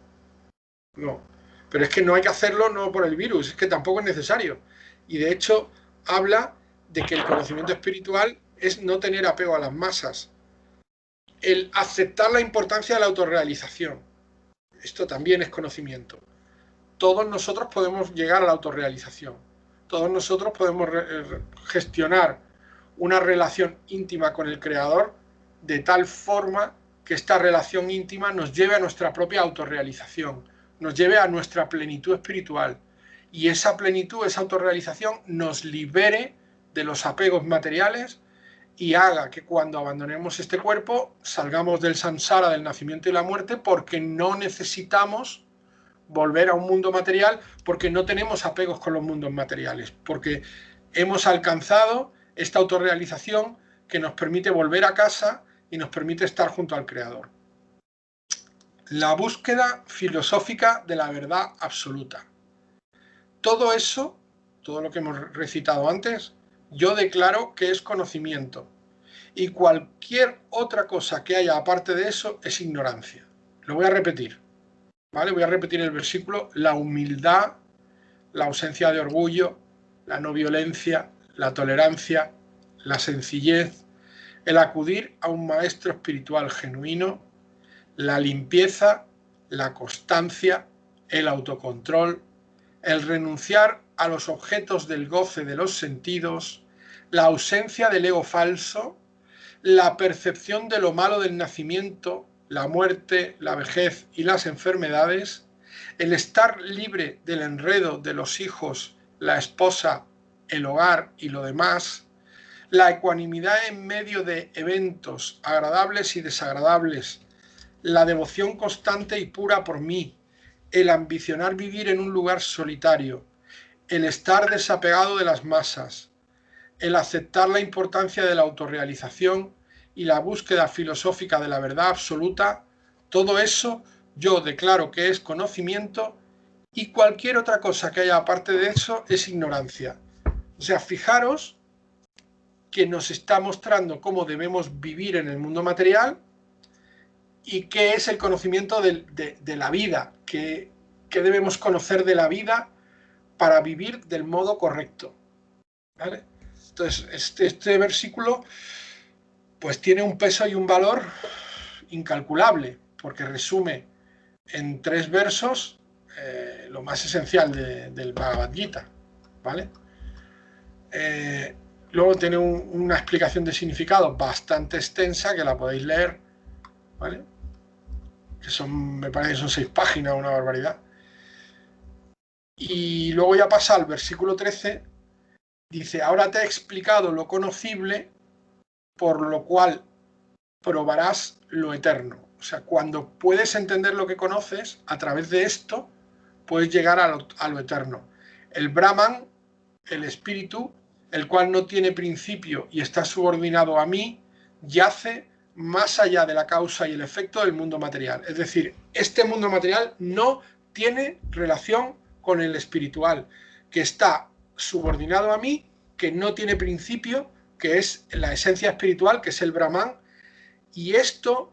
Pero es que no hay que hacerlo no por el virus, es que tampoco es necesario. Y de hecho habla de que el conocimiento espiritual es no tener apego a las masas, el aceptar la importancia de la autorrealización. Esto también es conocimiento. Todos nosotros podemos llegar a la autorrealización. Todos nosotros podemos gestionar una relación íntima con el Creador de tal forma que esta relación íntima nos lleve a nuestra propia autorrealización, nos lleve a nuestra plenitud espiritual, y esa plenitud, esa autorrealización nos libere de los apegos materiales y haga que cuando abandonemos este cuerpo salgamos del samsara, del nacimiento y la muerte, porque no necesitamos volver a un mundo material, porque no tenemos apegos con los mundos materiales, porque hemos alcanzado esta autorrealización que nos permite volver a casa y nos permite estar junto al Creador. La búsqueda filosófica de la verdad absoluta. Todo eso, todo lo que hemos recitado antes, yo declaro que es conocimiento, y cualquier otra cosa que haya aparte de eso es ignorancia. Lo voy a repetir, ¿vale? Voy a repetir el versículo: la humildad, la ausencia de orgullo, la no violencia, la tolerancia, la sencillez, el acudir a un maestro espiritual genuino, la limpieza, la constancia, el autocontrol, el renunciar a los objetos del goce de los sentidos, la ausencia del ego falso, la percepción de lo malo del nacimiento, la muerte, la vejez y las enfermedades, el estar libre del enredo de los hijos, la esposa, el hogar y lo demás, la ecuanimidad en medio de eventos agradables y desagradables, la devoción constante y pura por mí, el ambicionar vivir en un lugar solitario, el estar desapegado de las masas, el aceptar la importancia de la autorrealización y la búsqueda filosófica de la verdad absoluta, todo eso yo declaro que es conocimiento, y cualquier otra cosa que haya aparte de eso es ignorancia. O sea, fijaros que nos está mostrando cómo debemos vivir en el mundo material y qué es el conocimiento de la vida, qué debemos conocer de la vida para vivir del modo correcto, ¿vale? Entonces, este versículo pues tiene un peso y un valor incalculable, porque resume en 3 versos lo más esencial del Bhagavad Gita, ¿vale? Luego tiene una explicación de significado bastante extensa que la podéis leer, ¿vale? Que son, me parece que son 6 páginas, una barbaridad. Y luego ya pasa al versículo 13, dice, ahora te he explicado lo conocible, por lo cual probarás lo eterno. O sea, cuando puedes entender lo que conoces, a través de esto, puedes llegar a lo eterno. El Brahman, el espíritu, el cual no tiene principio y está subordinado a mí, yace más allá de la causa y el efecto del mundo material. Es decir, este mundo material no tiene relación con el espiritual, que está subordinado a mí, que no tiene principio, que es la esencia espiritual, que es el Brahman, y esto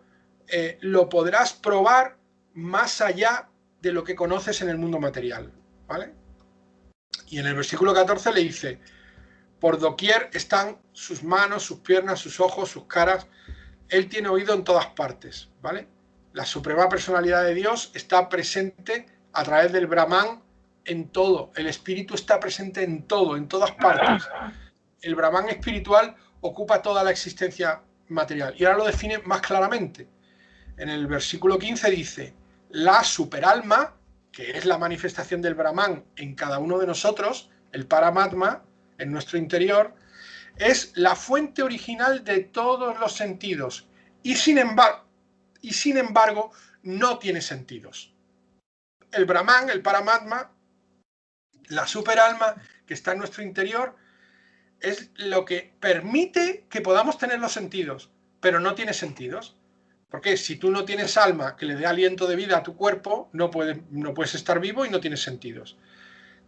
lo podrás probar más allá de lo que conoces en el mundo material, ¿vale? Y en el versículo 14 le dice, por doquier están sus manos, sus piernas, sus ojos, sus caras. Él tiene oído en todas partes, ¿vale? La suprema personalidad de Dios está presente a través del Brahman en todo. El espíritu está presente en todo, en todas partes. El Brahman espiritual ocupa toda la existencia material. Y ahora lo define más claramente. En el versículo 15 dice, la superalma, que es la manifestación del Brahman en cada uno de nosotros, el Paramatma, en nuestro interior, es la fuente original de todos los sentidos y sin embargo no tiene sentidos. El Brahman, el Paramatma, la superalma que está en nuestro interior, es lo que permite que podamos tener los sentidos, pero no tiene sentidos. Porque si tú no tienes alma que le dé aliento de vida a tu cuerpo, no puedes estar vivo y no tienes sentidos.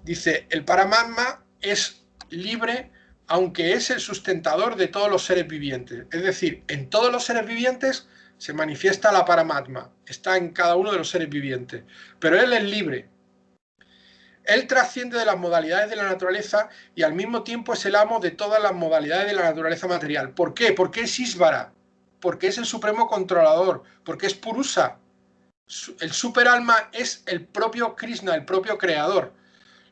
Dice, el Paramatma es libre, aunque es el sustentador de todos los seres vivientes. Es decir, en todos los seres vivientes se manifiesta la Paramatma, está en cada uno de los seres vivientes, pero él es libre. Él trasciende de las modalidades de la naturaleza y al mismo tiempo es el amo de todas las modalidades de la naturaleza material. ¿Por qué? Porque es Ishvara, porque es el supremo controlador, porque es Purusa. El superalma es el propio Krishna, el propio creador.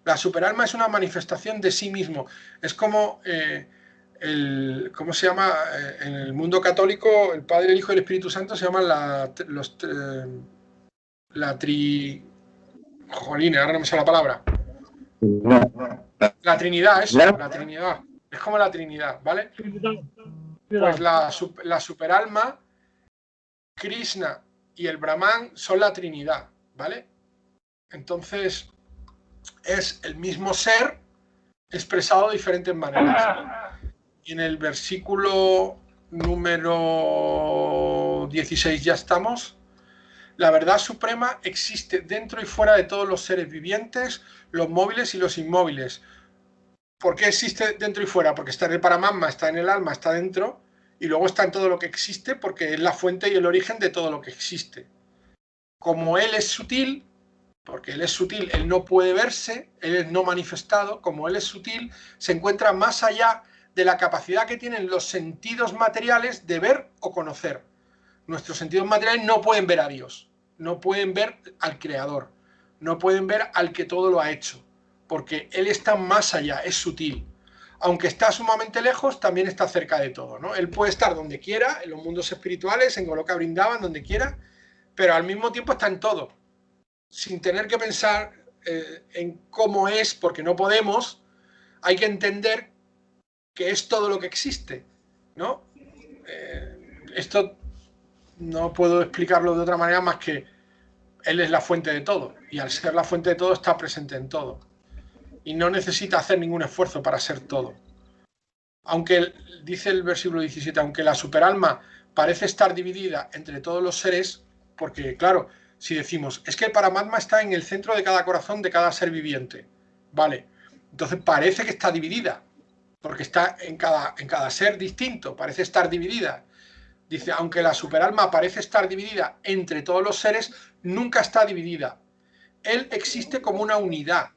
La superalma es una manifestación de sí mismo. Es como, ¿cómo se llama? En el mundo católico, el Padre, el Hijo y el Espíritu Santo se llaman Jolín, ahora no me sale la palabra. La Trinidad, eso, la Trinidad. Es como la Trinidad, ¿vale? Pues la superalma, Krishna y el Brahman son la Trinidad, ¿vale? Entonces, es el mismo ser expresado de diferentes maneras. Y en el versículo número 16 ya estamos. La verdad suprema existe dentro y fuera de todos los seres vivientes, los móviles y los inmóviles. ¿Por qué existe dentro y fuera? Porque está en el Paramatma, está en el alma, está dentro, y luego está en todo lo que existe, porque es la fuente y el origen de todo lo que existe. Como él es sutil, porque él es sutil, él no puede verse, él es no manifestado, como él es sutil, se encuentra más allá de la capacidad que tienen los sentidos materiales de ver o conocer. Nuestros sentidos materiales no pueden ver a Dios, no pueden ver al Creador, no pueden ver al que todo lo ha hecho, porque Él está más allá, es sutil. Aunque está sumamente lejos, también está cerca de todo, ¿no? Él puede estar donde quiera, en los mundos espirituales, en Goloka Vrindavan, donde quiera, pero al mismo tiempo está en todo, sin tener que pensar en cómo es, porque no podemos. Hay que entender que es todo lo que existe, ¿no? Esto no puedo explicarlo de otra manera más que él es la fuente de todo, y al ser la fuente de todo está presente en todo y no necesita hacer ningún esfuerzo para ser todo. Aunque, dice el versículo 17, aunque la superalma parece estar dividida entre todos los seres, porque claro, si decimos, es que el Paramatma está en el centro de cada corazón de cada ser viviente, vale, entonces parece que está dividida, porque está en cada ser distinto, parece estar dividida. Dice, aunque la superalma parece estar dividida entre todos los seres, nunca está dividida. Él existe como una unidad.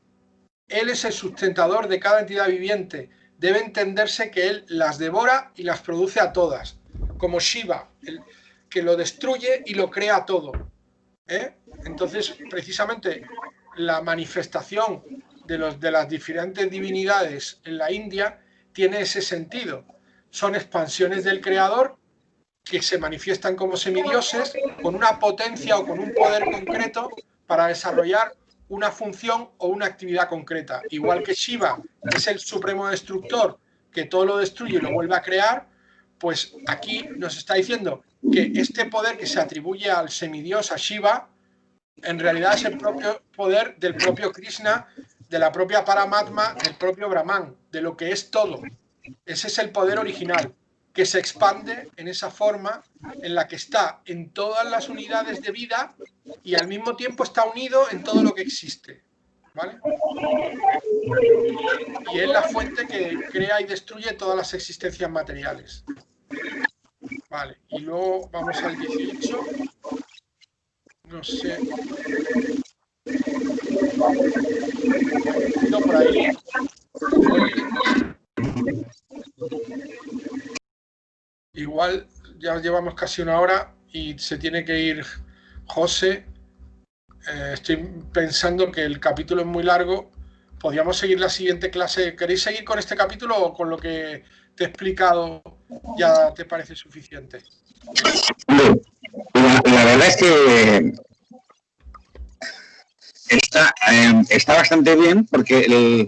Él es el sustentador de cada entidad viviente. Debe entenderse que él las devora y las produce a todas, como Shiva, que lo destruye y lo crea todo. Entonces, precisamente, la manifestación de las diferentes divinidades en la India tiene ese sentido. Son expansiones del creador que se manifiestan como semidioses con una potencia o con un poder concreto para desarrollar una función o una actividad concreta. Igual que Shiva es el supremo destructor que todo lo destruye y lo vuelve a crear, pues aquí nos está diciendo que este poder que se atribuye al semidios, a Shiva, en realidad es el propio poder del propio Krishna, de la propia Paramatma, del propio Brahman, de lo que es todo. Ese es el poder original, que se expande en esa forma en la que está en todas las unidades de vida y al mismo tiempo está unido en todo lo que existe, ¿vale? Y es la fuente que crea y destruye todas las existencias materiales. Vale, y luego vamos al 18. No sé. ¿Ido por ahí? Igual ya llevamos casi una hora y se tiene que ir José. Estoy pensando que el capítulo es muy largo. Podríamos seguir la siguiente clase. ¿Queréis seguir con este capítulo o con lo que te he explicado ya te parece suficiente? La verdad es que está bastante bien porque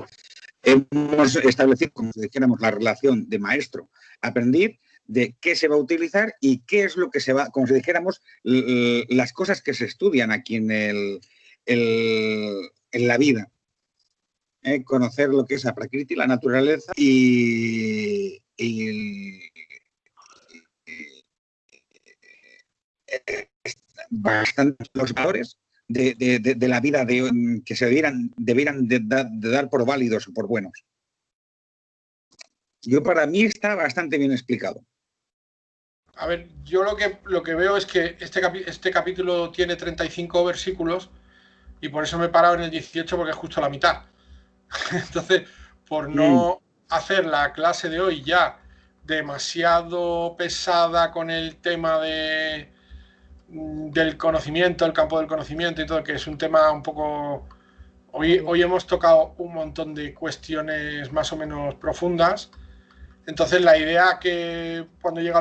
hemos establecido, como si dijéramos, la relación de maestro-aprendiz, de qué se va a utilizar y qué es lo que se va, como si dijéramos, las cosas que se estudian aquí en la vida. Conocer lo que es la prakriti, la naturaleza y bastante los valores de la vida que se debieran de dar por válidos o por buenos. Para mí está bastante bien explicado. A ver, yo lo que veo es que este capítulo tiene 35 versículos y por eso me he parado en el 18 porque es justo la mitad. Entonces, por no hacer la clase de hoy ya demasiado pesada con el tema del conocimiento, el campo del conocimiento y todo, que es un tema un poco... Hoy hemos tocado un montón de cuestiones más o menos profundas. Entonces la idea que cuando llega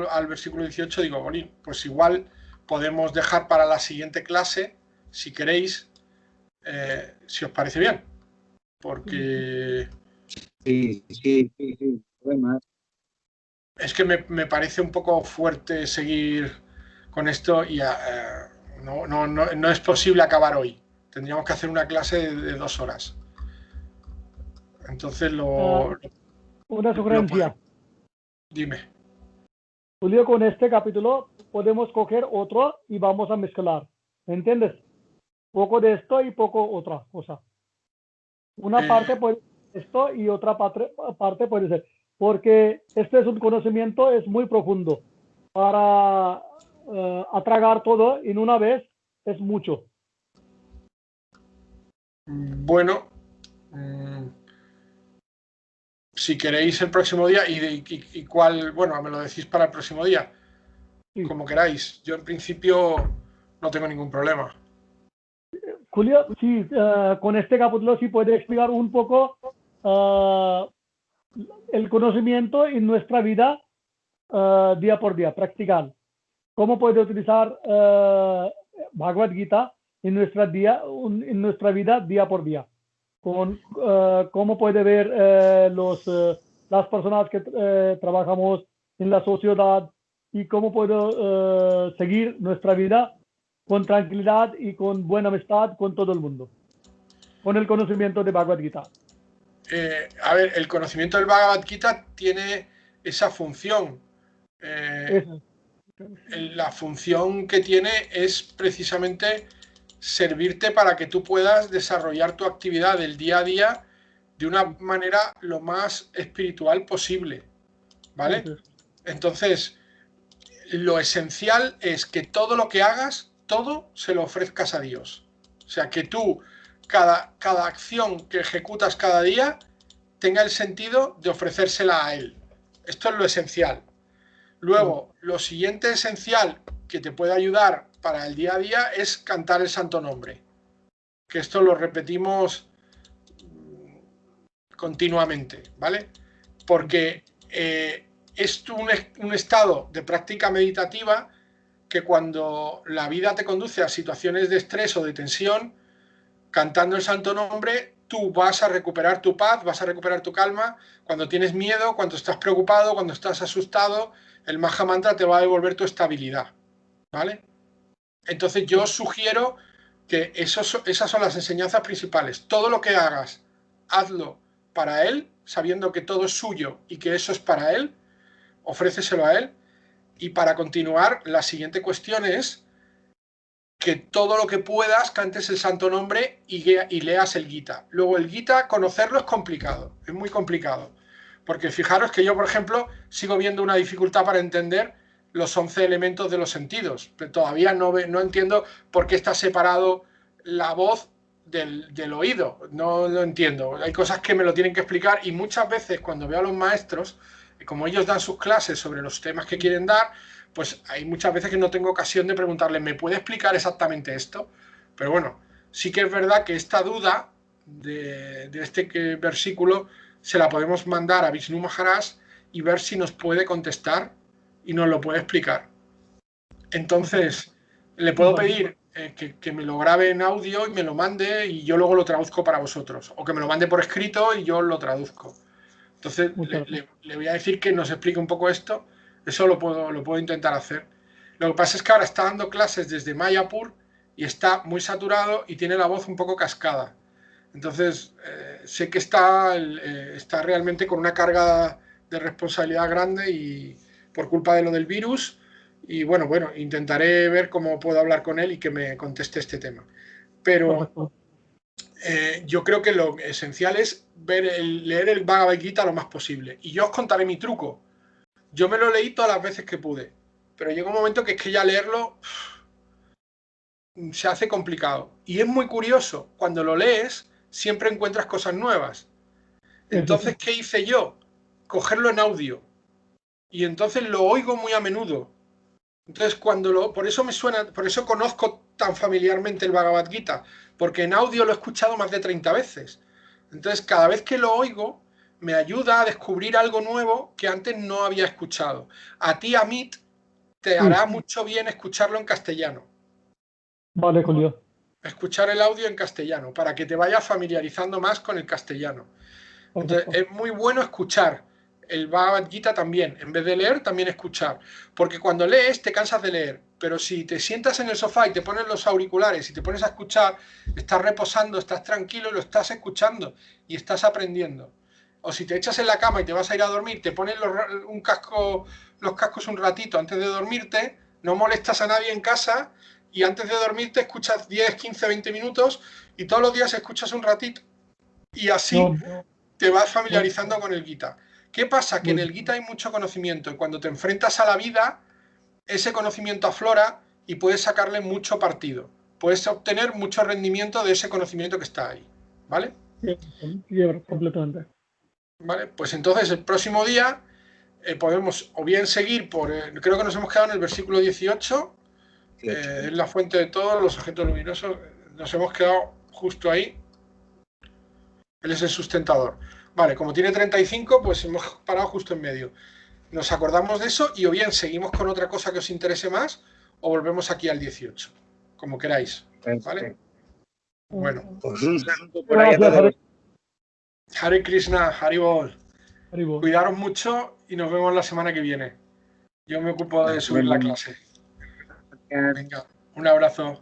al versículo 18 digo, bolín, pues igual podemos dejar para la siguiente clase, si queréis, si os parece bien. Porque sí. Es que me parece un poco fuerte seguir con esto y no es posible acabar hoy. Tendríamos que hacer una clase de 2 horas. Entonces una sugerencia. Dime. Julio, con este capítulo podemos coger otro y vamos a mezclar. ¿Entiendes? Poco de esto y poco otra cosa. Una parte puede ser esto y otra parte puede ser. Porque este es un conocimiento, es muy profundo. Para atragar todo en una vez es mucho. Bueno, si queréis el próximo día y cuál, bueno, me lo decís para el próximo día, sí. Como queráis. Yo en principio no tengo ningún problema. Julio, sí, con este capítulo sí puede explicar un poco el conocimiento en nuestra vida día por día, practicar. ¿Cómo puede utilizar Bhagavad Gita en nuestra vida día por día? Cómo puede ver las personas que trabajamos en la sociedad y cómo puedo seguir nuestra vida con tranquilidad y con buena amistad con todo el mundo, con el conocimiento de Bhagavad Gita. A ver, el conocimiento del Bhagavad Gita tiene esa función. La función que tiene es precisamente servirte para que tú puedas desarrollar tu actividad del día a día de una manera lo más espiritual posible, ¿vale? Entonces, lo esencial es que todo lo que hagas, todo se lo ofrezcas a Dios. O sea, que tú, cada acción que ejecutas cada día, tenga el sentido de ofrecérsela a Él. Esto es lo esencial. Luego, lo siguiente esencial que te puede ayudar para el día a día es cantar el Santo Nombre. Que esto lo repetimos continuamente, ¿vale? porque es un estado de práctica meditativa que cuando la vida te conduce a situaciones de estrés o de tensión, cantando el santo nombre, tú vas a recuperar tu paz, vas a recuperar tu calma. Cuando tienes miedo, cuando estás preocupado, cuando estás asustado, el Maha Mantra te va a devolver tu estabilidad, ¿vale? Entonces yo os sugiero que esas son las enseñanzas principales. Todo lo que hagas, hazlo para él, sabiendo que todo es suyo y que eso es para él, ofréceselo a él. Y para continuar, la siguiente cuestión es que todo lo que puedas cantes el santo nombre y leas el Gita. Luego el Gita, conocerlo es complicado, es muy complicado. Porque fijaros que yo, por ejemplo, sigo viendo una dificultad para entender los 11 elementos de los sentidos. Pero todavía no entiendo por qué está separado la voz del oído. No lo entiendo. Hay cosas que me lo tienen que explicar y muchas veces cuando veo a los maestros, como ellos dan sus clases sobre los temas que quieren dar, pues hay muchas veces que no tengo ocasión de preguntarle, ¿me puede explicar exactamente esto? Pero bueno, sí que es verdad que esta duda de este versículo se la podemos mandar a Vishnu Maharaj y ver si nos puede contestar y nos lo puede explicar. Entonces, le puedo pedir que me lo grabe en audio y me lo mande y yo luego lo traduzco para vosotros. O que me lo mande por escrito y yo lo traduzco. Entonces, le voy a decir que nos explique un poco esto. Eso lo puedo intentar hacer. Lo que pasa es que ahora está dando clases desde Mayapur y está muy saturado y tiene la voz un poco cascada. Entonces, sé que está realmente con una carga de responsabilidad grande y por culpa de lo del virus. Y bueno, intentaré ver cómo puedo hablar con él y que me conteste este tema. Pero yo creo que lo esencial es leer el Bhagavad Gita lo más posible. Y yo os contaré mi truco. Yo me lo leí todas las veces que pude, pero llega un momento que es que ya leerlo se hace complicado. Y es muy curioso, cuando lo lees siempre encuentras cosas nuevas. Entonces, ¿qué hice yo? Cogerlo en audio. Y entonces lo oigo muy a menudo. Entonces, por eso me suena, por eso conozco tan familiarmente el Bhagavad Gita, porque en audio lo he escuchado más de 30 veces. Entonces, cada vez que lo oigo, me ayuda a descubrir algo nuevo que antes no había escuchado. A ti, Amit, te hará mucho bien escucharlo en castellano. Vale, Julio. Escuchar el audio en castellano, para que te vayas familiarizando más con el castellano. Entonces, es muy bueno escuchar el Bhagavad Gita también. En vez de leer, también escuchar. Porque cuando lees, te cansas de leer. Pero si te sientas en el sofá y te pones los auriculares y te pones a escuchar, estás reposando, estás tranquilo, lo estás escuchando y estás aprendiendo. O si te echas en la cama y te vas a ir a dormir, te pones los cascos un ratito antes de dormirte, no molestas a nadie en casa y antes de dormirte escuchas 10, 15, 20 minutos y todos los días escuchas un ratito. Y así te vas familiarizando con el Gita. ¿Qué pasa? Que en el Gita hay mucho conocimiento y cuando te enfrentas a la vida, ese conocimiento aflora y puedes sacarle mucho partido. Puedes obtener mucho rendimiento de ese conocimiento que está ahí. ¿Vale? Sí, completamente. Vale, pues entonces el próximo día podemos o bien seguir creo que nos hemos quedado en el versículo 18, es la fuente de todos los objetos luminosos, nos hemos quedado justo ahí. Él es el sustentador. Vale, como tiene 35, pues hemos parado justo en medio. Nos acordamos de eso y o bien seguimos con otra cosa que os interese más o volvemos aquí al 18, como queráis. ¿Vale? Bueno. Pues un saludo por ahí a todos. Hare Krishna, Haribol. Cuidaros mucho y nos vemos la semana que viene. Yo me ocupo de subir la clase. Venga, un abrazo.